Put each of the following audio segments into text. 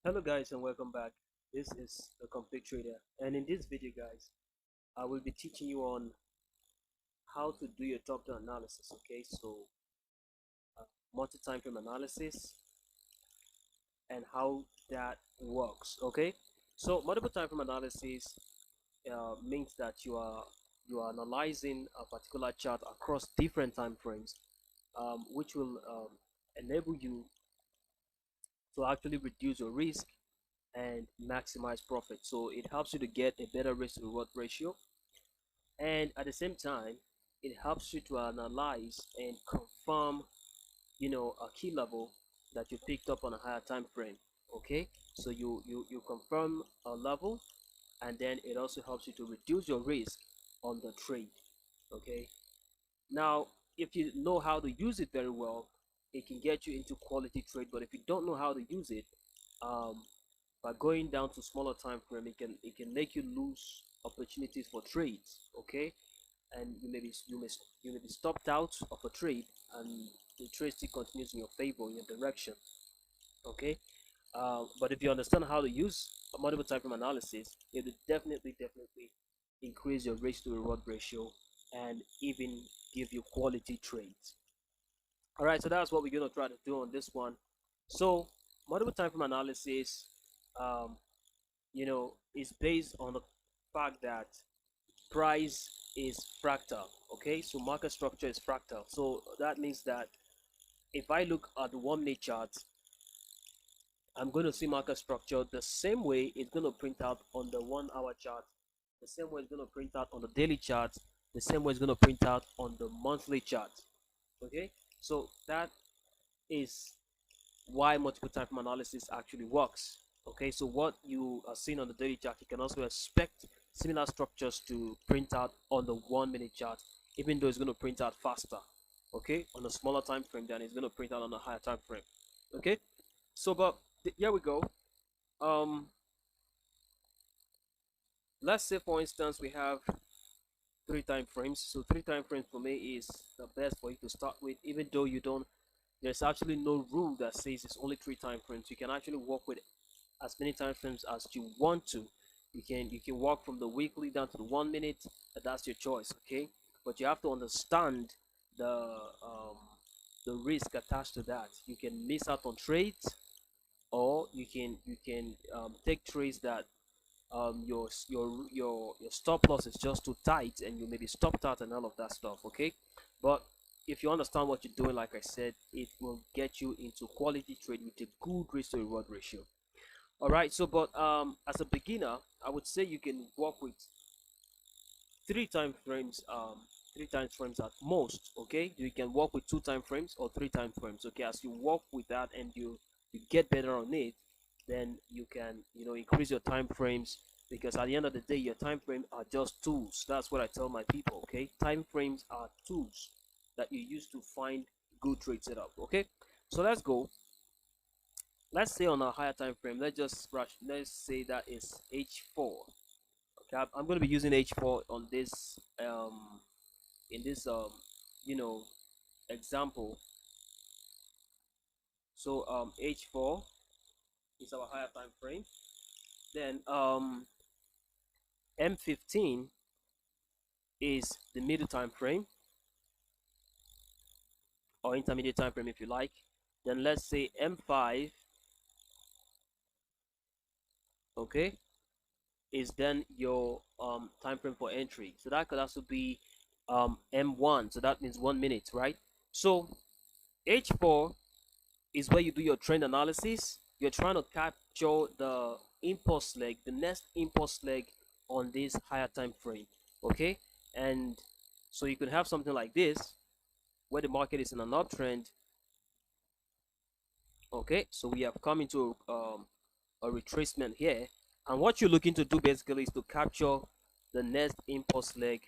Hello guys and welcome back. This is the Complete Trader, and in this video guys I will be teaching you on how to do your top-down analysis. Okay, so multi-time frame analysis and how that works. Okay, so multiple time frame analysis means that you are analyzing a particular chart across different time frames, which will enable you to actually reduce your risk and maximize profit. So it helps you to get a better risk to reward ratio, and at the same time it helps you to analyze and confirm a key level that you picked up on a higher time frame. Okay, so you confirm a level, and then it also helps you to reduce your risk on the trade. Okay, now if you know how to use it very well, it can get you into quality trade. But if you don't know how to use it, um, by going down to smaller time frame, it can make you lose opportunities for trades. Okay, and you may be stopped out of a trade, and the trade still continues in your favor, in your direction. Okay, but if you understand how to use a multiple time frame analysis, it will definitely increase your risk to reward ratio and even give you quality trades. All right, so that's what we're going to try to do on this one. So multiple time frame analysis um, is based on the fact that price is fractal. Okay, so market structure is fractal. So that means that if I look at the 1 minute chart, I'm going to see market structure the same way it's going to print out on the 1 hour chart, the same way it's going to print out on the daily chart, the same way it's going to print out on the monthly chart. Okay, so that is why multiple time frame analysis actually works. Okay, so what you are seeing on the daily chart, you can also expect similar structures to print out on the 1 minute chart, even though it's going to print out faster. Okay, on a smaller time frame than it's going to print out on a higher time frame. Okay, so but here we go. Let's say for instance we have 3 time frames. So 3 time frames for me is the best for you to start with, even though you don't there's actually no rule that says it's only 3 time frames. You can actually work with as many time frames as you want to. You can walk from the weekly down to the 1 minute. That's your choice. Okay, but you have to understand the um, the risk attached to that. You can miss out on trades, or you can take trades that your stop loss is just too tight, and you may be stopped out and all of that stuff. Okay, but if you understand what you're doing, like I said, it will get you into quality trade with a good risk to reward ratio. All right, so but as a beginner, I would say you can work with 3 time frames, 3 time frames at most. Okay, you can work with 2 time frames or 3 time frames. Okay, as you work with that and you get better on it, then you can increase your time frames, because at the end of the day your time frame are just tools. That's what I tell my people. Okay, time frames are tools that you use to find good trade setup. Okay, so let's go. Let's say on a higher time frame, let's say that is h4. Okay, I'm going to be using h4 on this in this you know example. So h4 is our higher time frame. Then m15 is the middle time frame, or intermediate time frame if you like. Then let's say m5, okay, is then your time frame for entry. So that could also be m1, so that means 1 minute, right? So h4 is where you do your trend analysis. You're trying to capture the impulse leg, the next impulse leg on this higher time frame. Okay, and so you could have something like this where the market is in an uptrend. Okay, so we have come into a retracement here, and what you're looking to do basically is to capture the next impulse leg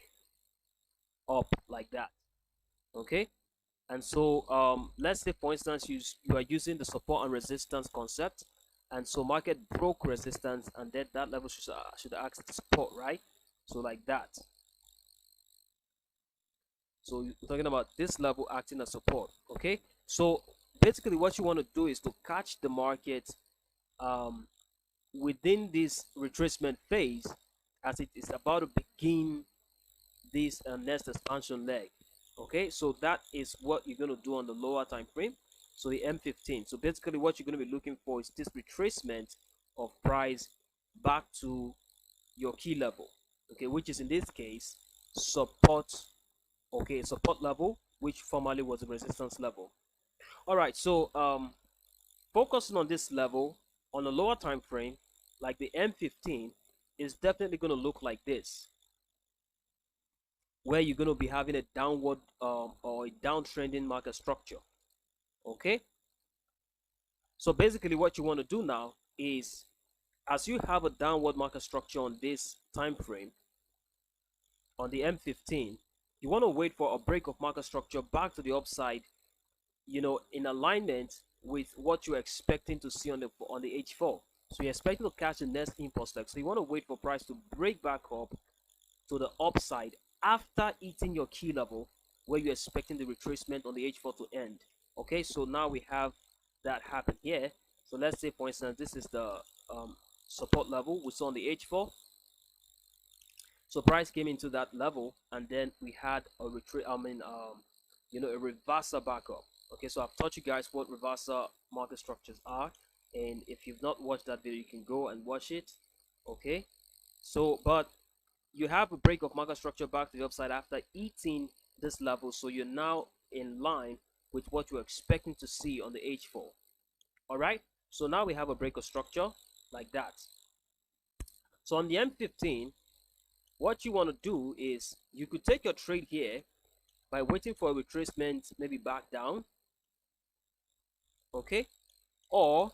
up like that. Okay, and so let's say for instance you are using the support and resistance concept, and so market broke resistance, and then that level should act as support, right? So like that. So you're talking about this level acting as support. Okay, so basically what you want to do is to catch the market um, within this retracement phase, as it is about to begin this next expansion leg. Okay, so that is what you're going to do on the lower time frame. So the M15. So basically, what you're going to be looking for is this retracement of price back to your key level. Okay, which is in this case support. Okay, support level, which formerly was a resistance level. All right, so focusing on this level on a lower time frame, like the M15, is definitely going to look like this, where you're going to be having a downward or a downtrending market structure. Okay, so basically what you want to do now is, as you have a downward market structure on this time frame on the M15, you want to wait for a break of market structure back to the upside, in alignment with what you're expecting to see on the H4. So you're expecting to catch the next impulse leg. So you want to wait for price to break back up to the upside after hitting your key level, where you're expecting the retracement on the H4 to end. Okay, so now we have that happen here. So let's say, for instance, this is the support level we saw on the H4. So price came into that level, and then we had a retreat. A reversal back up. Okay, so I've taught you guys what reversal market structures are, and if you've not watched that video, you can go and watch it. Okay, so but you have a break of market structure back to the upside after eating this level, so you're now in line with what you're expecting to see on the H4. All right, so now we have a break of structure like that. So on the M15, what you want to do is you could take your trade here by waiting for a retracement, maybe back down. Okay, or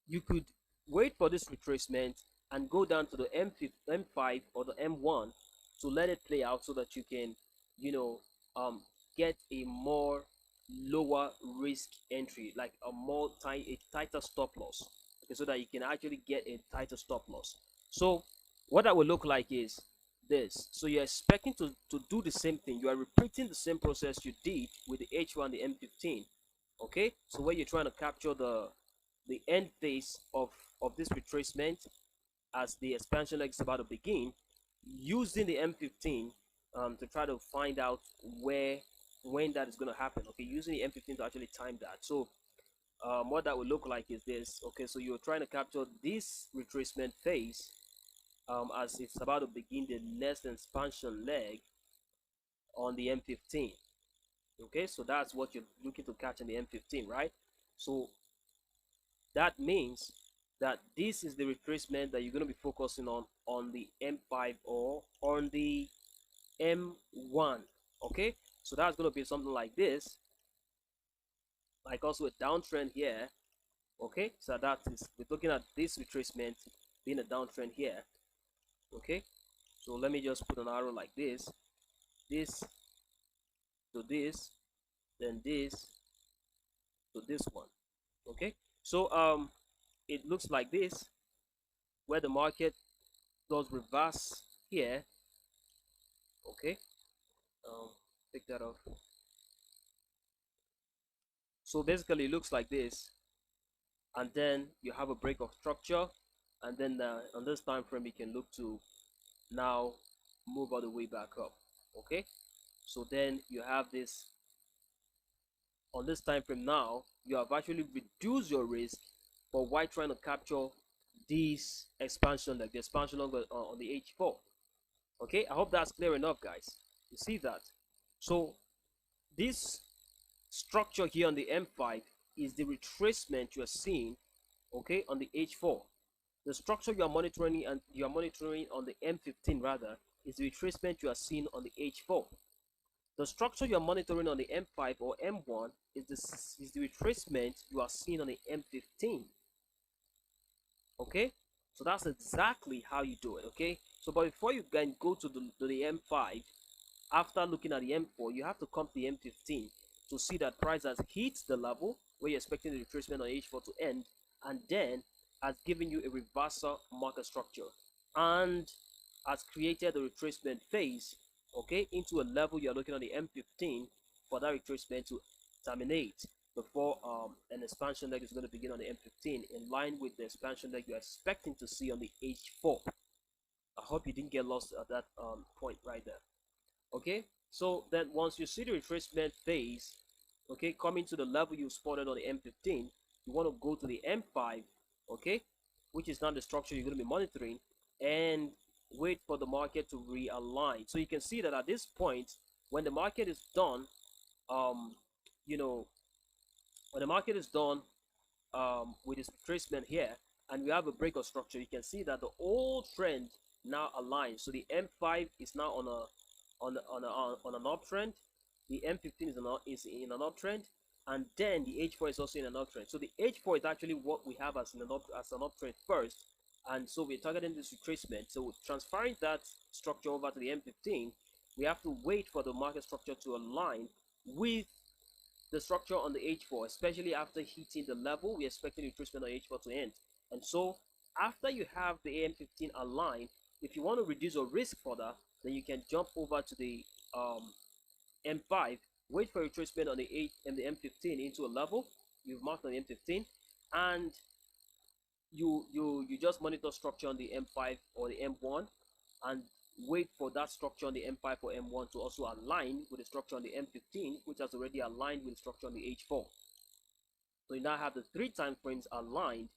you could wait for this retracement and go down to the M5 or the M1 to let it play out, so that you can, get a more lower risk entry, like a tighter stop loss. Okay, so that you can actually get a tighter stop loss. So what that will look like is this. So you're expecting to do the same thing. You are repeating the same process you did with the H1, the M15. Okay, so where you're trying to capture the end phase of this retracement as the expansion leg is about to begin, using the M15 to try to find out when that is going to happen. Okay, using the M15 to actually time that. So what that would look like is this. Okay, so you're trying to capture this retracement phase as it's about to begin the next expansion leg on the M15. Okay, so that's what you're looking to catch in the M15, right? So that means that this is the retracement that you're going to be focusing on the M5 or on the M1. Okay, so that's going to be something like this, like also a downtrend here. Okay, so that is, we're looking at this retracement being a downtrend here. Okay, so let me just put an arrow like this to this, then this to this one. Okay, so it looks like this, where the market does reverse here. Okay, take that off. So basically it looks like this, and then you have a break of structure, and then on this time frame you can look to now move all the way back up. Okay, so then you have this on this time frame. Now you have actually reduced your risk, but why trying to capture this expansion, like the expansion on the H4. Okay, I hope that's clear enough, guys. You see that? So this structure here on the M5 is the retracement you are seeing, okay, on the H4. The structure you are monitoring on the M15 rather is the retracement you are seeing on the H4. The structure you are monitoring on the M5 or M1 is the retracement you are seeing on the M15. Okay, so that's exactly how you do it. Okay, so but before you can go to the M5, after looking at the M4, you have to come to the M15 to see that price has hit the level where you're expecting the retracement on H4 to end, and then has given you a reversal market structure and has created a retracement phase, okay, into a level you're looking at the M15 for that retracement to terminate. before an expansion leg is going to begin on the M15, in line with the expansion leg you're expecting to see on the H4. I hope you didn't get lost at that point right there. Okay, so then once you see the retracement phase, okay, coming to the level you spotted on the M15, you want to go to the M5, okay, which is not the structure you're going to be monitoring, and wait for the market to realign. So you can see that at this point, when the market is done, um, you know, when the market is done with this retracement here, and we have a break of structure, you can see that the old trend now aligns. So the M5 is now on an uptrend, the M15 is in an uptrend, and then the H4 is also in an uptrend. So the H4 is actually what we have as an uptrend first, and so we're targeting this retracement. So transferring that structure over to the M15, we have to wait for the market structure to align with the structure on the H4, especially after hitting the level we're expecting retracement on H4 to end. And so after you have the AM15 aligned, if you want to reduce your risk further, then you can jump over to the M5, wait for retracement on the M15 into a level you've marked on the M15, and you just monitor structure on the M5 or the M1, and wait for that structure on the M5 or M1 to also align with the structure on the M15, which has already aligned with the structure on the H4. So you now have the 3 time frames aligned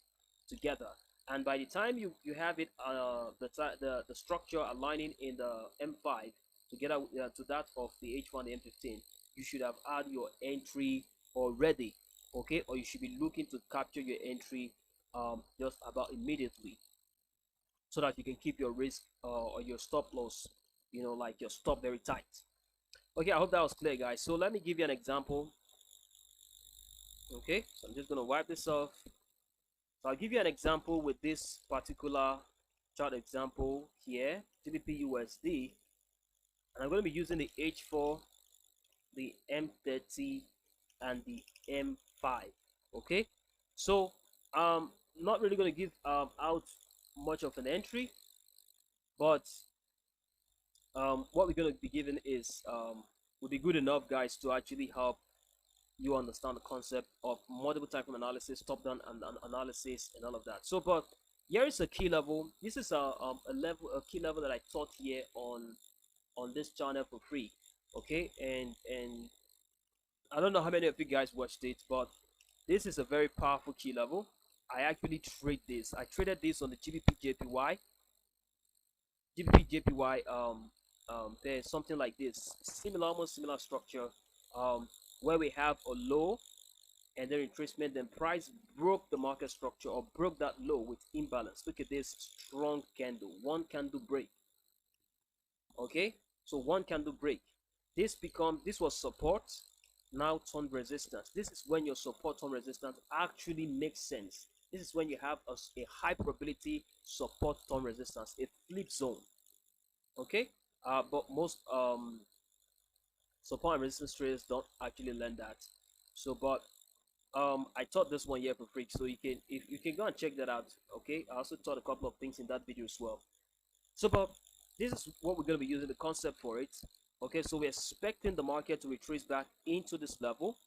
together, and by the time you have it the structure aligning in the M5 together to that of the H1 and the M15, you should have had your entry already, okay, or you should be looking to capture your entry just about immediately, so that you can keep your risk or your stop loss, like your stop very tight. Okay, I hope that was clear, guys. So let me give you an example. Okay, so I'm just going to wipe this off. So I'll give you an example with this particular chart example here, GBP USD, and I'm going to be using the H4, the M30, and the M5. Okay, so not really going to give out much of an entry, but what we're going to be given is will be good enough, guys, to actually help you understand the concept of multiple time frame analysis, top-down analysis, and all of that. So, but here is a key level. This is a key level that I taught here on this channel for free. Okay, and I don't know how many of you guys watched it, but this is a very powerful key level. I actually trade this. I traded this on the GBP JPY. There's something like this, similar, almost similar structure, where we have a low and then retracement, then price broke the market structure or broke that low with imbalance. Look at this strong candle, one candle break. Okay, so one candle break. This was support, now turn resistance. This is when your support turn resistance actually makes sense. This is when you have a high probability support turn resistance, a flip zone. Okay, but most support and resistance traders don't actually learn that. So, but I taught this one here for free, so you can go and check that out. Okay, I also taught a couple of things in that video as well. So, but this is what we're going to be using the concept for it. Okay, so we're expecting the market to retrace back into this level.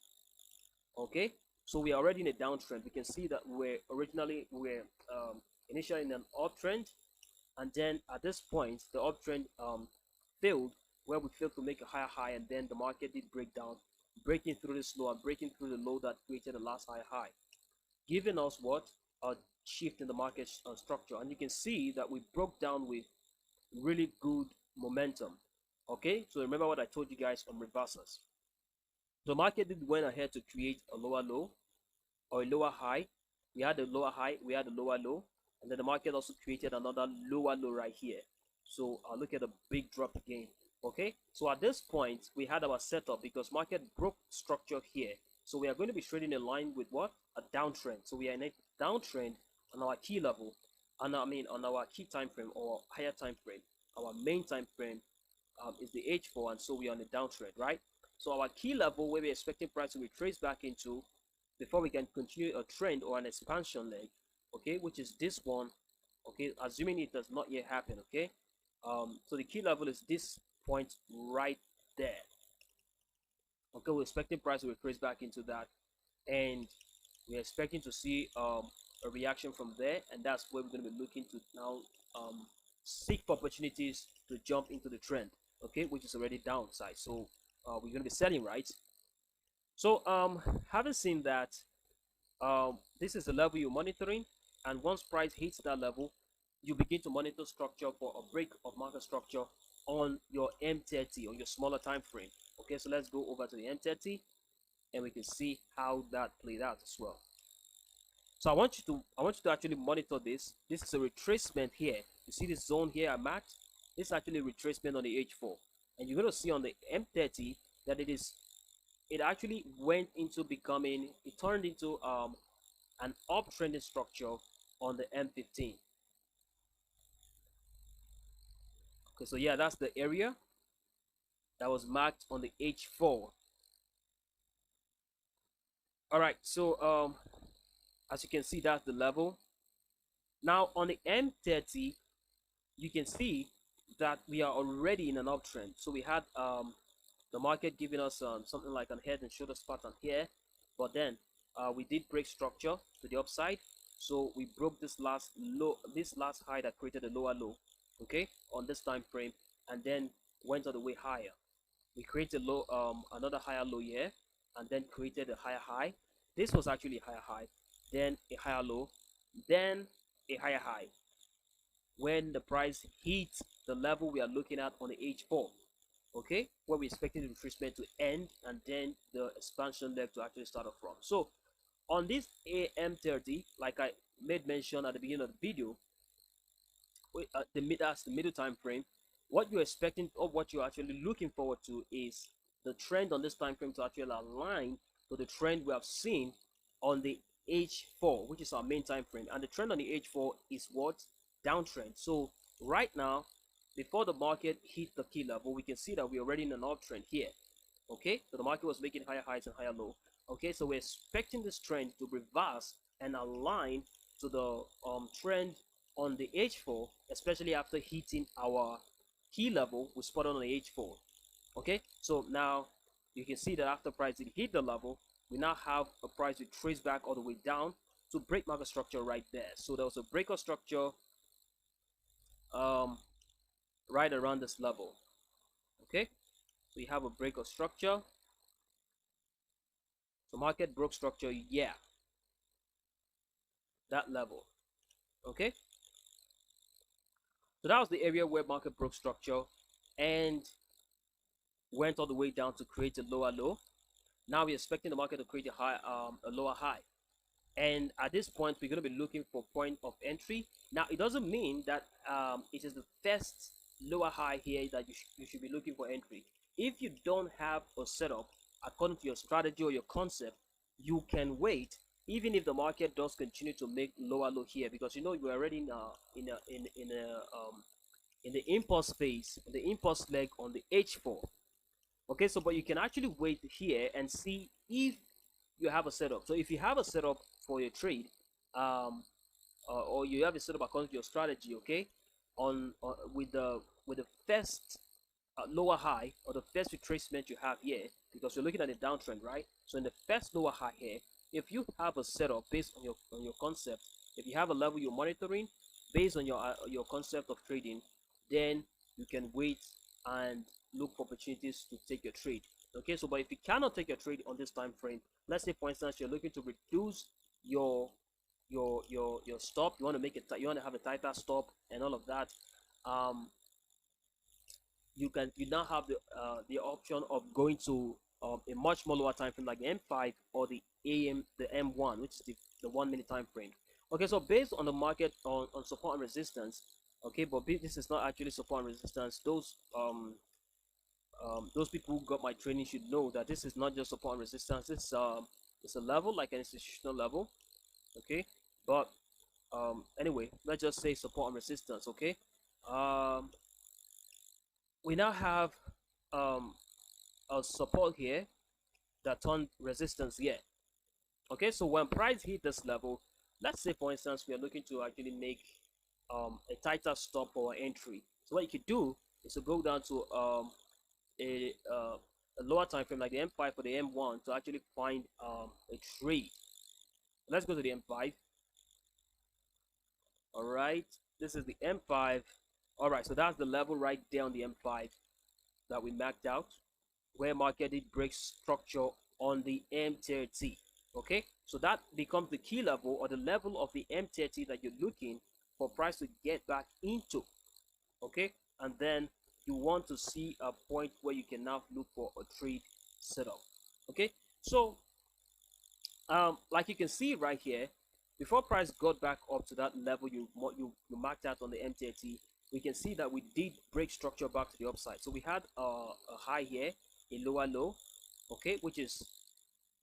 Okay, so we are already in a downtrend. We can see that we're initially in an uptrend, and then at this point the uptrend failed, where we failed to make a higher high, and then the market did break down, breaking through this low and breaking through the low that created the last high, giving us what? A shift in the market structure. And you can see that we broke down with really good momentum. Okay, so remember what I told you guys on reversals. The market did went ahead to create a lower low or a lower high. We had a lower high, we had a lower low, and then the market also created another lower low right here. So I'll look at a big drop again. Okay, so at this point we had our setup because market broke structure here. So we are going to be trading in line with what? A downtrend. So we are in a downtrend on our key level, and I mean on our key time frame or higher time frame. Our main time frame is the H4, and so we are on a downtrend, right? So our key level where we're expecting price to retrace back into before we can continue a trend or an expansion leg, okay, which is this one, okay, assuming it does not yet happen, okay. So the key level is this point right there. Okay, we're expecting price to retrace back into that, and we're expecting to see a reaction from there, and that's where we're going to be looking to now seek for opportunities to jump into the trend, okay, which is already downside. So we're going to be selling, right? So having seen that, this is the level you're monitoring, and once price hits that level, you begin to monitor structure for a break of market structure on your M30, on your smaller time frame. Okay, so let's go over to the M30 and we can see how that played out as well. So I want you to actually monitor this. This is a retracement here. You see this zone here I marked? This is actually a retracement on the H4. And you're going to see on the M30 that it actually went into becoming, it turned into an uptrending structure on the M15. Okay, so yeah, that's the area that was marked on the H4. All right, so as you can see, that's the level. Now on the M30, you can see that we are already in an uptrend. So we had the market giving us something like an head and shoulders pattern here, but then we did break structure to the upside. So we broke this last low, this last high that created a lower low, okay, on this time frame, and then went all the way higher. We created low, another higher low here, and then created a higher high. This was actually a higher high, then a higher low, then a higher high. When the price hits the level we are looking at on the H4, okay, where we're expecting the retracement to end and then the expansion leg to actually start off from. So on this AM30, like I made mention at the beginning of the video, that's the middle time frame. What you're expecting, or what you're actually looking forward to, is the trend on this time frame to actually align to the trend we have seen on the H4, which is our main time frame. And the trend on the H4 is what? Downtrend. So right now, before the market hit the key level, we can see that we're already in an uptrend here. Okay, so the market was making higher highs and higher low. Okay, so we're expecting this trend to reverse and align to the trend on the H4, especially after hitting our key level we spotted on the H4. Okay, so now you can see that after price it hit the level, we now have a price to trace back all the way down to break market structure right there. So there was a breaker structure right around this level. Okay, so you have a breaker structure. So market broke structure, yeah, that level. Okay, so that was the area where market broke structure and went all the way down to create a lower low. Now we're expecting the market to create a high, a lower high. And at this point, we're going to be looking for point of entry. Now, it doesn't mean that it is the first lower high here that you should be looking for entry. If you don't have a setup according to your strategy or your concept, you can wait even if the market does continue to make lower low here, because you know you're already in the impulse phase, in the impulse leg on the H4. Okay, so but you can actually wait here and see if you have a setup. So if you have a setup for your trade, or you have a setup according to your strategy, okay, on with the first lower high or the first retracement you have here, because you're looking at the downtrend, right? So in the first lower high here, if you have a setup based on your concept, if you have a level you're monitoring based on your concept of trading, then you can wait and look for opportunities to take your trade. Okay, so but if you cannot take your trade on this time frame, let's say for instance you're looking to reduce your stop, you want to make it, you want to have a tighter stop and all of that, you now have the option of going to a much more lower time frame like the M5 or the M1, which is the 1 minute time frame. Okay, so based on the market on support and resistance, okay, but this is not actually support and resistance. Those people who got my training should know that this is not just support and resistance. It's a level like an institutional level, okay. But anyway, let's just say support and resistance, okay. We now have a support here that turned resistance here. Okay, so when price hit this level, let's say for instance we are looking to actually make a tighter stop or entry. So what you could do is to go down to a a lower time frame like the M5 or the M1 to actually find a trade. Let's go to the M5. All right, this is the M5. All right, so that's the level right there on the M5 that we marked out, where market did break structure on the M30. Okay, so that becomes the key level or the level of the M30 that you're looking for price to get back into. Okay, and then you want to see a point where you can now look for a trade setup. Okay, so like you can see right here, before price got back up to that level you marked out on the M30, we can see that we did break structure back to the upside. So we had a high here, a lower low, okay, which is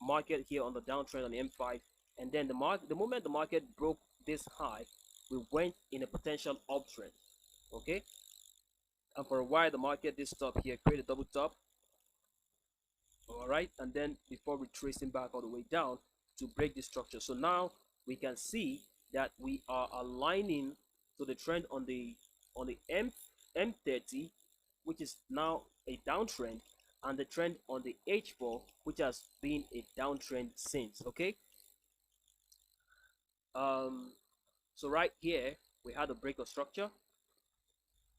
market here on the downtrend on the M5, and then the moment the market broke this high, we went in a potential uptrend. Okay, and for a while the market did stop here, create a double top. All right, and then before retracing back all the way down to break this structure. So now we can see that we are aligning to the trend on the M30, which is now a downtrend, and the trend on the H4, which has been a downtrend since. Okay, so right here we had a break of structure.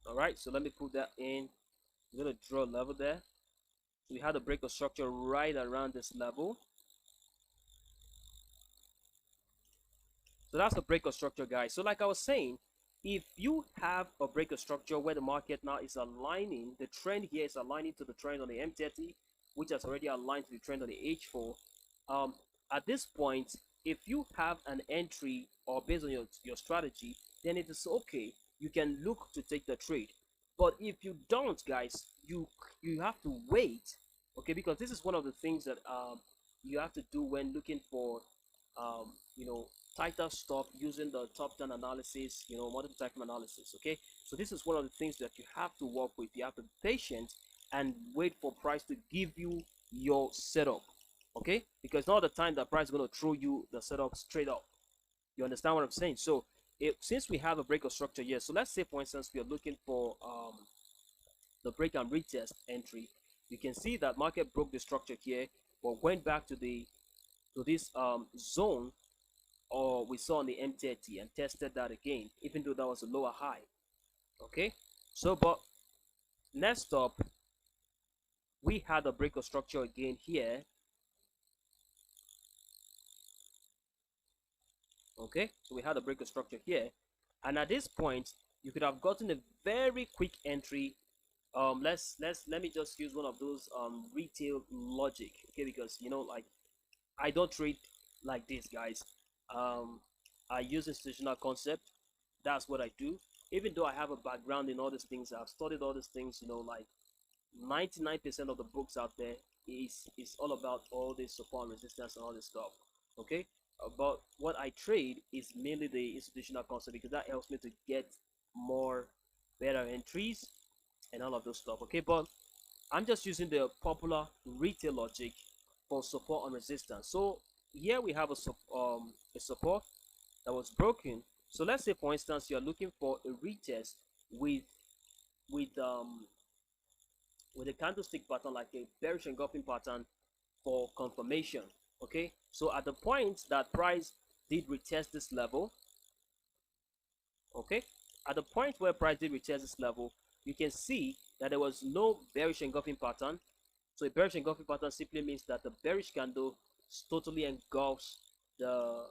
All right, so let me put that in. I'm gonna draw a level there. So we had a break of structure right around this level. So that's the break of structure, guys. So like I was saying, if you have a break of structure where the market now is aligning, the trend here is aligning to the trend on the M30, which has already aligned to the trend on the H4. At this point, if you have an entry or based on your strategy, then it is okay. You can look to take the trade. But if you don't, guys, you have to wait, okay? Because this is one of the things that you have to do when looking for you know, tighter stop using the top-down analysis, you know, multiple time analysis. Okay, so this is one of the things that you have to work with. You have to be patient and wait for price to give you your setup. Okay, because not the time that price is going to throw you the setup straight up. You understand what I'm saying? So since we have a break of structure here, so let's say for instance we are looking for the break and retest entry. You can see that market broke the structure here, but went back to this zone or we saw on the M30 and tested that again, even though that was a lower high. Okay, so but next up we had a break of structure again here. Okay, so we had a break of structure here, and at this point you could have gotten a very quick entry. Let me just use one of those retail logic, okay, because you know, like, I don't trade like this, guys. I use institutional concept. That's what I do. Even though I have a background in all these things, I've studied all these things. You know, like 99% of the books out there is all about all this support and resistance and all this stuff. Okay, but what I trade is mainly the institutional concept because that helps me to get more better entries and all of those stuff. Okay, but I'm just using the popular retail logic for support and resistance. So here we have a support that was broken. So let's say for instance you're looking for a retest with with um with a candlestick pattern like a bearish engulfing pattern for confirmation. Okay, so at the point that price did retest this level, okay, at the point where price did retest this level, you can see that there was no bearish engulfing pattern. So a bearish engulfing pattern simply means that the bearish candle totally engulfs the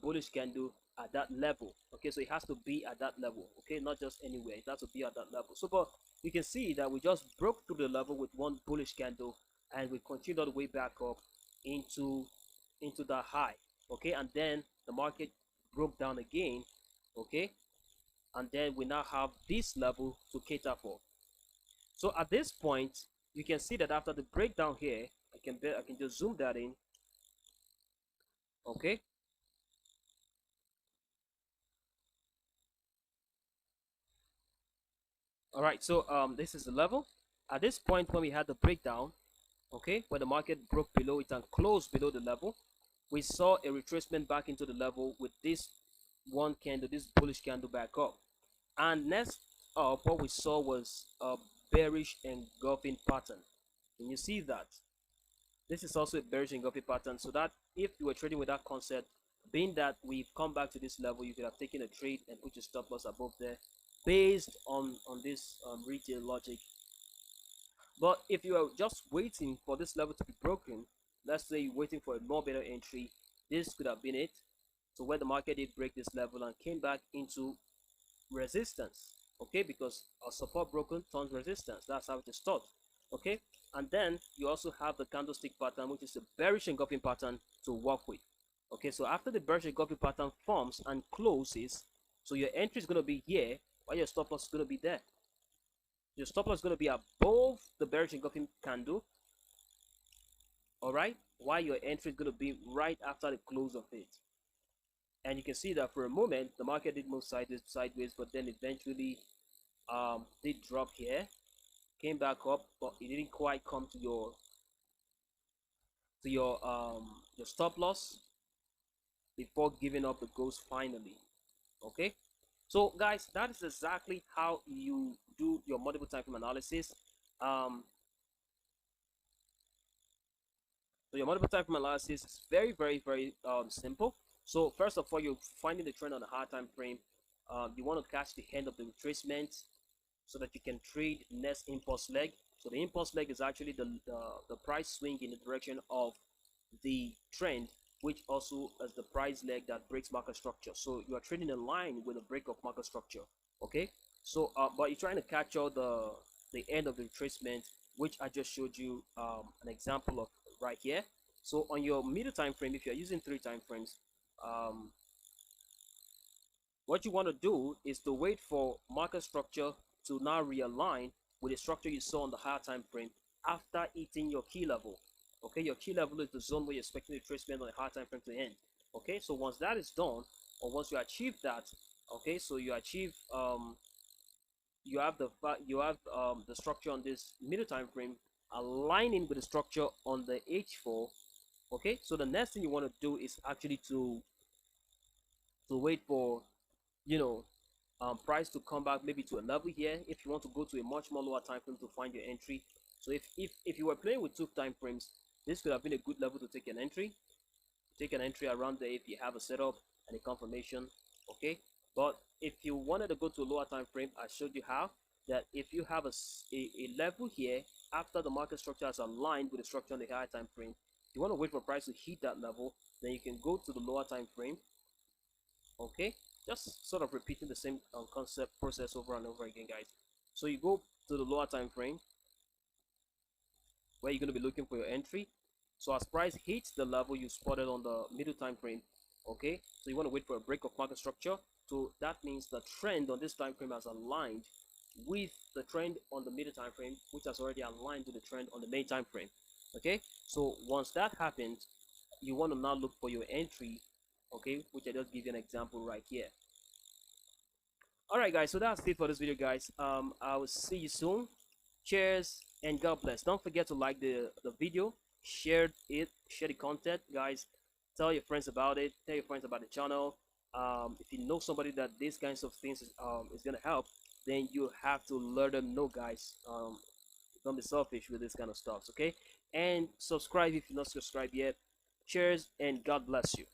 bullish candle at that level. Okay, so it has to be at that level. Okay, not just anywhere, it has to be at that level. So but you can see that we just broke through the level with one bullish candle and we continued all the way back up into the high. Okay, and then the market broke down again. Okay, and then we now have this level to cater for. So at this point you can see that after the breakdown here, I can just zoom that in. Okay, all right, so this is the level. At this point when we had the breakdown, okay, where the market broke below it and closed below the level, we saw a retracement back into the level with this one candle, this bullish candle back up. And next up what we saw was a bearish engulfing pattern. and you see that this is also a bearish engulfing pattern. So that if you were trading with that concept, being that we've come back to this level, you could have taken a trade and put your stop loss above there based on this retail logic. But if you are just waiting for this level to be broken, let's say you're waiting for a more better entry, this could have been it. So where the market did break this level and came back into resistance, okay, because a support broken turns resistance. That's how it is taught, okay. And then you also have the candlestick pattern, which is a bearish engulfing pattern to work with, okay. So after the bearish engulfing pattern forms and closes, so your entry is going to be here, while your stop loss is going to be there. Your stop loss is going to be above the bearish engulfing candle, all right, while your entry is going to be right after the close of it. And you can see that for a moment the market did move sideways, but then eventually did drop here, came back up, but it didn't quite come to your stop loss before giving up the ghost finally, okay. So guys, that is exactly how you do your multiple time frame analysis. So your multiple time frame analysis is very, very simple. So first of all, you're finding the trend on the hard time frame. You want to catch the end of the retracement so that you can trade next impulse leg. So the impulse leg is actually the price swing in the direction of the trend, which also is the price leg that breaks market structure. So you are trading in line with the break of market structure, okay. So but you're trying to catch all the end of the retracement, which I just showed you an example of right here. So on your middle time frame, if you're using 3 time frames, what you want to do is to wait for market structure to now realign with the structure you saw on the higher time frame after hitting your key level, okay. Your key level is the zone where you're expecting the retracement on the higher time frame to end, okay. So once that is done, or once you achieve that, okay, so you achieve you have the structure on this middle time frame aligning with the structure on the H4, okay. So the next thing you want to do is actually to wait for, you know, price to come back maybe to a level here if you want to go to a much more lower time frame to find your entry. So if you were playing with 2 time frames, this could have been a good level to take an entry. Take an entry around there if you have a setup and a confirmation, okay. But if you wanted to go to a lower time frame, I showed you how, that if you have a level here after the market structure has aligned with the structure on the higher time frame, you want to wait for price to hit that level, then you can go to the lower time frame, okay. Just sort of repeating the same concept process over and over again, guys. So you go to the lower time frame where you're going to be looking for your entry. So as price hits the level you spotted on the middle time frame, okay, so you want to wait for a break of market structure. So that means the trend on this time frame has aligned with the trend on the middle time frame, which has already aligned to the trend on the main time frame, okay. So once that happens, you want to now look for your entry, okay, which I just give you an example right here. All right, guys, so that's it for this video, guys. I will see you soon. Cheers and God bless. Don't forget to like the video, share the content, guys. Tell your friends about it. Tell your friends about the channel. If you know somebody that these kinds of things is gonna help, then you have to let them know, guys. Don't be selfish with this kind of stuff, okay. And subscribe if you're not subscribed yet. Cheers and God bless you.